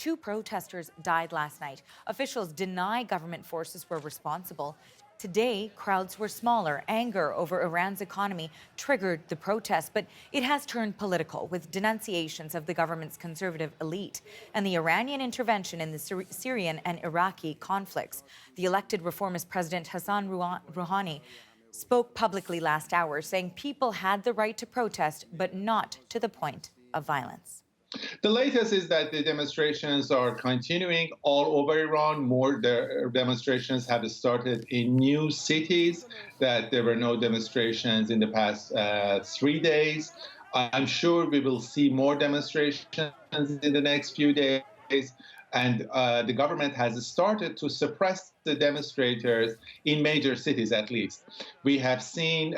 2 protesters died last night. Officials deny government forces were responsible. Today, crowds were smaller. Anger over Iran's economy triggered the protest, but it has turned political with denunciations of the government's conservative elite and the Iranian intervention in the Syrian and Iraqi conflicts. The elected reformist President Hassan Rouhani spoke publicly last hour, saying people had the right to protest, but not to the point of violence. The latest is that the demonstrations are continuing all over Iran. More demonstrations have started in new cities, that there were no demonstrations in the past 3 days. I'm sure we will see more demonstrations in the next few days. And the government has started to suppress the demonstrators in major cities, at least. We have seen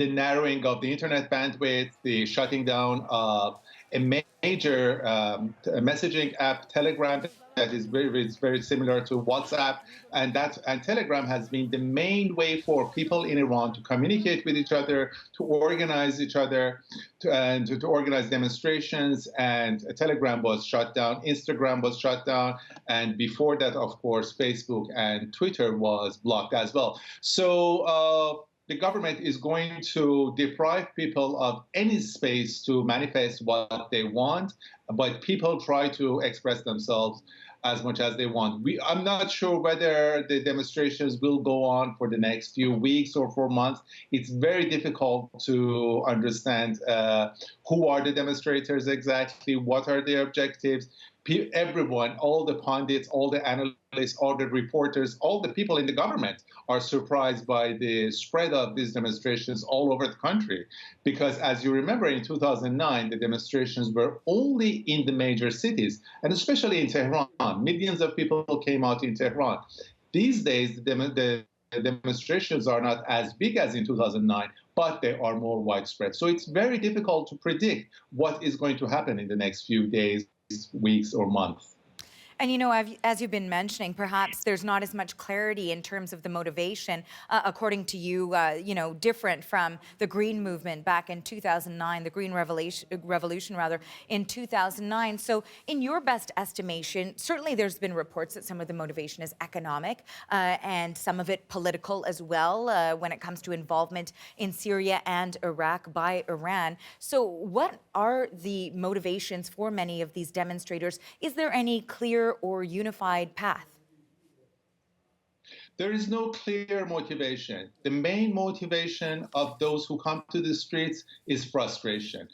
the narrowing of the internet bandwidth, the shutting down of a major messaging app, Telegram, that is very similar to WhatsApp, and Telegram has been the main way for people in Iran to communicate with each other, to organize each other, to organize demonstrations. And Telegram was shut down, Instagram was shut down, and before that, of course, Facebook and Twitter was blocked as well. So the government is going to deprive people of any space to manifest what they want, but people try to express themselves as much as they want. I'm not sure whether the demonstrations will go on for the next few weeks or for months. It's very difficult to understand who are the demonstrators exactly, what are their objectives. Everyone, all the pundits, all the analysts, all the reporters, all the people in the government are surprised by the spread of these demonstrations all over the country. Because as you remember, in 2009, the demonstrations were only in the major cities, and especially in Tehran. Millions of people came out in Tehran. These days, the demonstrations are not as big as in 2009, but they are more widespread. So it's very difficult to predict what is going to happen in the next few days, weeks, or months. And, you know, as you've been mentioning, perhaps there's not as much clarity in terms of the motivation, according to you, you know, different from the Green Movement back in 2009, the Green Revolution, rather, in 2009. So in your best estimation, certainly there's been reports that some of the motivation is economic and some of it political as well when it comes to involvement in Syria and Iraq by Iran. So what are the motivations for many of these demonstrators? Is there any clear or unified path? There is no clear motivation. The main motivation of those who come to the streets is frustration.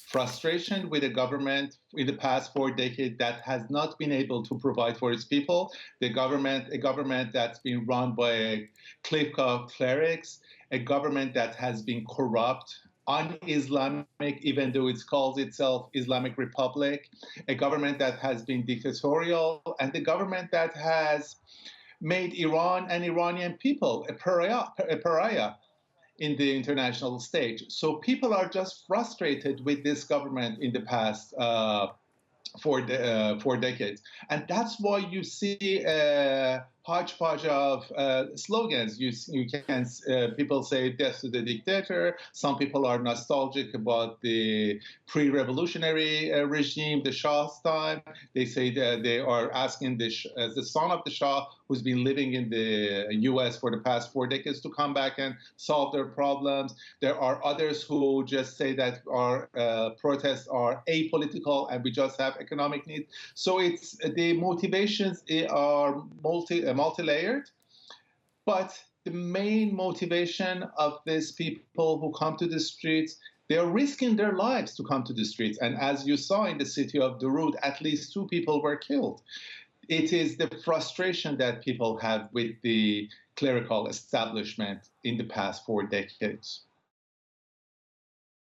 Frustration with a government in the past 4 decades that has not been able to provide for its people. A government that's been run by a clique of clerics, a government that has been corrupt, un-Islamic, even though it calls itself Islamic Republic, a government that has been dictatorial, and the government that has made Iran and Iranian people a pariah in the international stage. So people are just frustrated with this government in the past 4 decades. And that's why you see a hodgepodge of slogans. You can people say death to the dictator. Some people are nostalgic about the pre-revolutionary regime, the Shah's time. They say that they are asking the son of the Shah, who's been living in the U.S. for the past 4 decades, to come back and solve their problems. There are others who just say that our protests are apolitical and we just have economic needs. So it's the motivations are multi-layered, but the main motivation of these people who come to the streets, they are risking their lives to come to the streets. And as you saw in the city of Durud, at least 2 people were killed. It is the frustration that people have with the clerical establishment in the past 4 decades.